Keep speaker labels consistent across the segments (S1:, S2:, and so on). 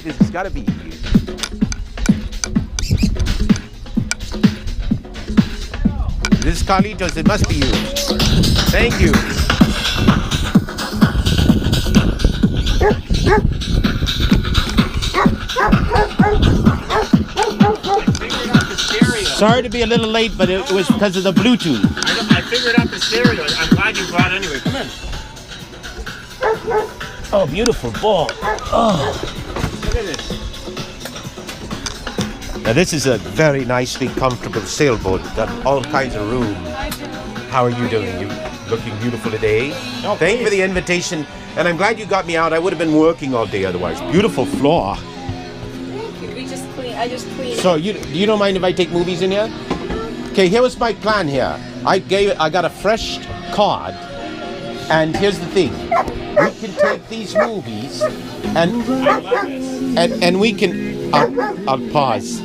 S1: This has got to be used. This is Carlitos. It must be used. Thank you. Sorry to be a little late, but it was because of the Bluetooth.
S2: I figured out the stereo. I'm glad you brought it anyway. Come in.
S1: Oh, beautiful ball. Oh.
S2: Look at this.
S1: Now this is a very nicely comfortable sailboat. Got all kinds of room. How are you doing? You looking beautiful today?
S2: No,
S1: thank you for the invitation. And I'm glad you got me out. I would have been working all day otherwise. Beautiful floor.
S3: Thank you. I just cleaned.
S1: So you don't mind if I take movies in here? Okay, here was my plan here. I got a fresh card, and here's the thing. We can take these movies and we can I'll pause.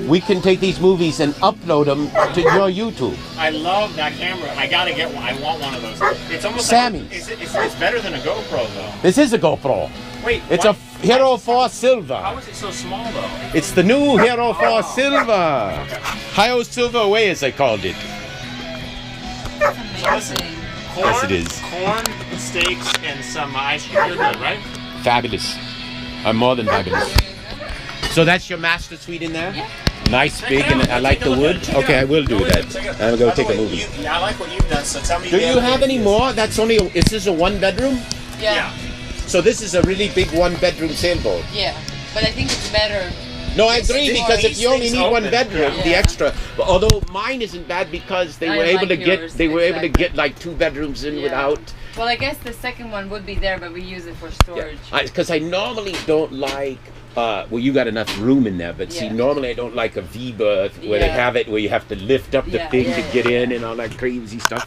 S1: We can take these movies and upload them to your YouTube.
S2: I love that camera. I gotta get one. I want one of those. It's almost
S1: Sammy.
S2: like it's better than a GoPro though.
S1: This is a GoPro.
S2: Wait,
S1: it's
S2: what?
S1: a Hero 4 Silver.
S2: How is it so small though?
S1: It's the new Hero 4 Silver. Hi-O Silver Away, as I called it.
S3: Amazing.
S2: Corn,
S1: Yes, it is.
S2: Corn, steaks, and some ice cream. You're good, right?
S1: Fabulous. I'm more than fabulous. So that's your master suite in there?
S3: Yeah.
S1: Nice, big, and I like the wood. Okay, I will do that. I'm going to take a movie.
S2: I like what you've done, so tell me.
S1: Do you have any more? That's only, is this a one bedroom?
S3: Yeah.
S1: So this is a really big one bedroom sailboat.
S3: Yeah. But I think it's better.
S1: No, I agree, because if you only need one bedroom,
S3: Yeah.
S1: the extra. Although mine isn't bad because they
S3: I
S1: were able
S3: like
S1: to get
S3: yours,
S1: able to
S3: exactly.
S1: get like 2 bedrooms in
S3: Yeah.
S1: without.
S3: Well, I guess the second one would be there, but we use it for storage.
S1: Because I normally don't like. Well, you got enough room in there, but see,
S3: Yeah.
S1: normally I don't like a V-berth where they
S3: Yeah.
S1: have it where you have to lift up the
S3: Yeah,
S1: thing
S3: yeah,
S1: to get
S3: yeah.
S1: in and all that crazy stuff.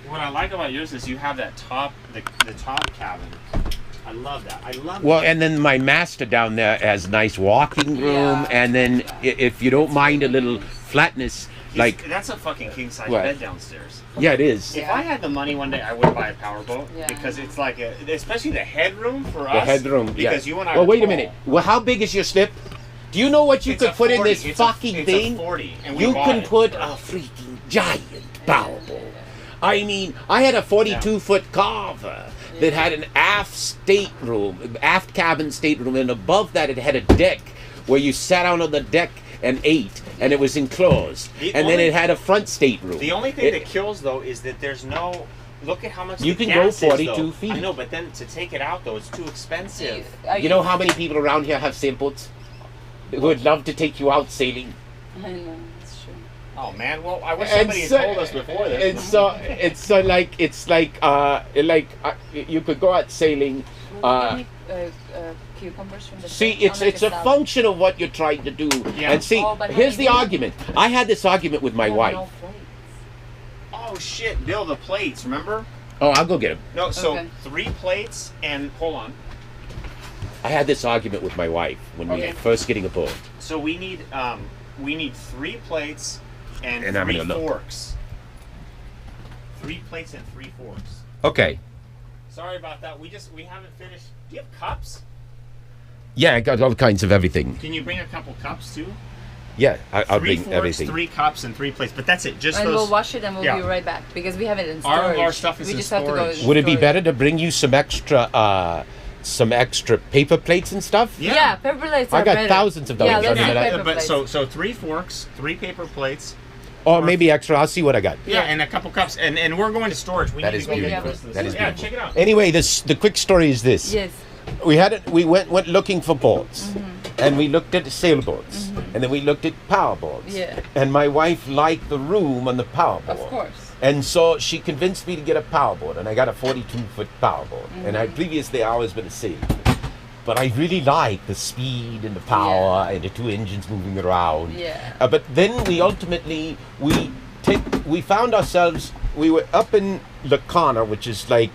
S2: What I like about yours is you have that top, the top cabin. I love that. I love.
S1: Well, and then my master down there has nice walking room,
S3: Yeah.
S1: and then if you don't mind a little flatness, like
S2: that's a fucking king size
S1: What?
S2: bed downstairs.
S1: yeah, it is.
S2: If I had the money one day, I would buy a powerboat
S3: Yeah.
S2: because it's like especially the headroom for us.
S1: The headroom,
S2: because
S1: yeah.
S2: you and I.
S1: Well,
S2: are
S1: wait a
S2: tall.
S1: minute. Well, how big is your slip? Do you know what you
S2: It's
S1: could
S2: a
S1: put in
S2: 40.
S1: this
S2: It's
S1: fucking
S2: it's
S1: thing?
S2: A 40, and we
S1: You
S2: bought
S1: can
S2: it.
S1: put a freaking giant powerboat. I mean, I had a 42-foot carver that had an aft cabin stateroom, and above that it had a deck where you sat out on the deck and ate, and it was enclosed. And then it had a front stateroom.
S2: The only thing that kills though is that there's no. Look at how much
S1: You
S2: the
S1: can go
S2: gas is,
S1: 42
S2: though.
S1: feet.
S2: I know, but then to take it out though, it's too expensive.
S1: You know how many people around here have sailboats? Who would love to take you out sailing?
S3: I know, it's true.
S2: Oh man, well I wish somebody had told us before this.
S1: It's like you could go out sailing.
S3: Cucumbers from the
S1: See,
S3: fridge. I'll make
S1: it's a
S3: salad.
S1: function of what you're trying to do.
S2: Yeah.
S1: And see,
S3: Oh, but
S1: here's
S3: honey,
S1: the
S3: we-
S1: argument. I had this argument with my
S3: Yeah,
S1: wife.
S3: no plates.
S2: Oh shit, Bill, the plates, remember?
S1: Oh, I'll go get them.
S2: No, so
S3: Okay.
S2: 3 plates and hold on.
S1: I had this argument with my wife when we
S2: Okay.
S1: were first getting a boat.
S2: So we need 3 plates and,
S1: And I'm
S2: 3
S1: gonna look.
S2: forks. 3 plates and 3 forks.
S1: Okay.
S2: Sorry about that. We haven't finished. Do you have cups?
S1: Yeah, I got all kinds of everything.
S2: Can you bring a couple cups too?
S1: Yeah, I'll
S2: 3
S1: bring
S2: forks,
S1: everything.
S2: 3 cups, and 3 plates. But that's it. Just
S3: And
S2: those.
S3: we'll wash it and we'll
S2: Yeah.
S3: be right back because we have it in
S2: All
S3: storage.
S2: of our stuff is
S3: we
S2: in
S3: just have to go.
S2: storage.
S1: Would it be
S3: storage.
S1: better to bring you some extra paper plates and stuff?
S3: Yeah, paper plates are
S1: I got
S3: better.
S1: thousands of those.
S3: Yeah,
S1: I
S3: let's
S1: mean,
S3: do
S1: I-
S3: paper
S2: But
S3: plates.
S2: so 3 forks, 3 paper plates.
S1: Or maybe extra. I'll see what I got.
S2: Yeah, and a couple cups. And we're going to storage. We
S1: That
S2: need
S1: is
S2: to go get
S1: beautiful.
S2: the rest of this.
S1: That is
S2: Yeah,
S1: beautiful.
S2: check it out.
S1: Anyway, the quick story is this.
S3: Yes.
S1: We went looking for boats, and we looked at sailboats, and then we looked at power boats.
S3: Yeah.
S1: And my wife liked the room on the power boat.
S3: Of course.
S1: And so she convinced me to get a power boat, and I got a 42-foot power boat. And I previously always been a sailor, but I really like the speed and the power and the 2 engines moving around.
S3: Yeah.
S1: But then we ultimately we found ourselves. We were up in Lacana, which is like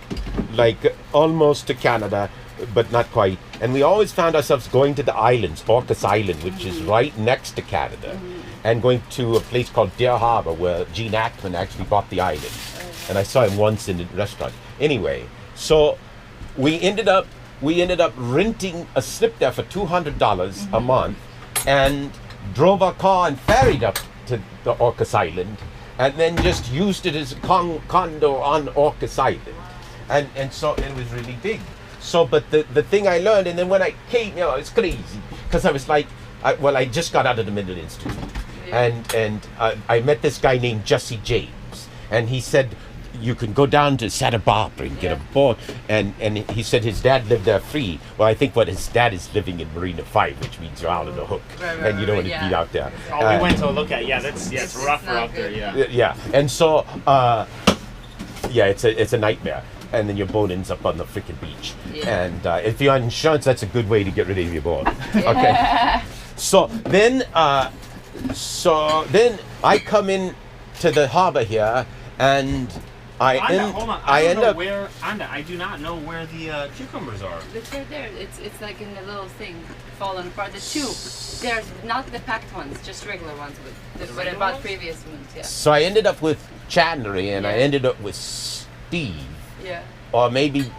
S1: almost to Canada, but not quite. And we always found ourselves going to the islands, Orcas Island, which is right next to Canada, and going to a place called Deer Harbor, where Gene Ackman actually bought the island. And I saw him once in the restaurant. Anyway, so we ended up we ended up renting a slip there for $200 a month, and drove our car and ferried up to the Orcas Island, and then just used it as a condo on Orcas Island, and so it was really big. So, but the thing I learned, and then when I came, you know, it's crazy because I was like, I just got out of the Middle Institute, and I met this guy named Jesse James, and he said, you can go down to Santa Barbara and get a boat, and he said his dad lived there free. Well, I think what his dad is living in Marina 5, which means you're out of the hook, and you don't want to be out there.
S2: Oh, we went to look at, it's rougher out there,
S1: yeah, and so it's a nightmare. And then your boat ends up on the freaking beach. And if you're on insurance, that's a good way to get rid of your boat. Okay. So then I come in to the harbor here, and I
S2: do not know where the cucumbers are.
S3: It's right there. It's like in the little thing falling apart. The two. There's not the packed ones, just regular ones. But I bought previous ones. Yeah.
S1: So I ended up with Chandlery, and I ended up with Steve.
S3: Yeah.
S1: Or maybe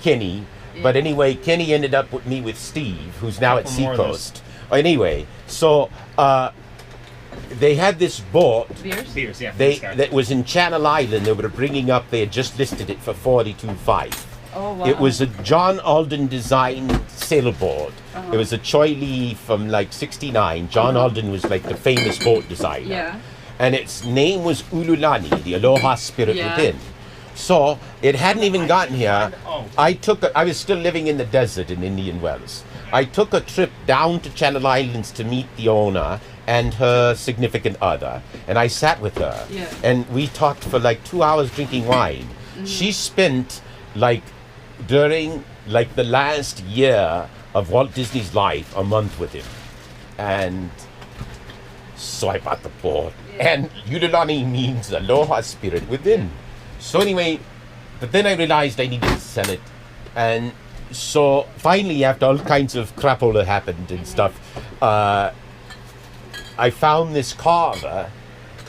S1: Kenny. Yeah. But anyway, Kenny ended up with me with Steve, who's now at Seacoast. Anyway, so they had this boat.
S2: Beers, yeah.
S1: That was in Channel Island. They were bringing up. They had just listed it for $42,500.
S3: Oh wow!
S1: It was a John Alden designed sailboat. It was a Choi Lee from like '69. John Alden was like the famous boat designer. Yeah. And its name was Ululani, the Aloha Spirit Within. So it hadn't even gotten here. I was still living in the desert in Indian Wells. I took a trip down to Channel Islands to meet the owner and her significant other, and I sat with her, and we talked for like 2 hours drinking wine. She spent during the last year of Walt Disney's life, a month with him, and so I bought the boat. And Ululani means Aloha Spirit Within. So anyway, but then I realized I needed to sell it, and so finally, after all kinds of crapola happened and stuff, I found this carver,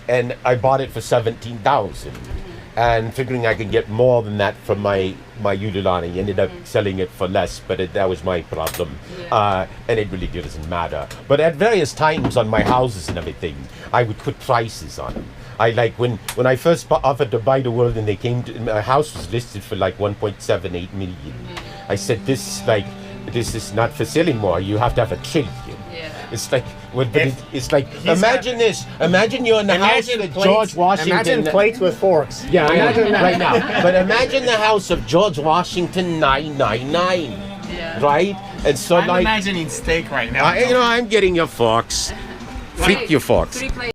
S1: and I bought it for $17,000, and figuring I could get more than that from my Ululani. Ended up selling it for less, but that was my problem, and it really doesn't matter. But at various times on my houses and everything, I would put prices on them. I when I first offered to buy the world, and they came to my house was listed for like 1.78 million. I said, this is not for sale anymore. You have to have $1 trillion. It's like, it's like, imagine this. Imagine you're in the house of George Washington.
S4: Imagine plates with forks.
S1: Yeah, imagine that right now. But imagine the house of George Washington 999. Right? And so
S2: I'm imagining steak right now.
S1: I'm getting your forks. Freak your forks.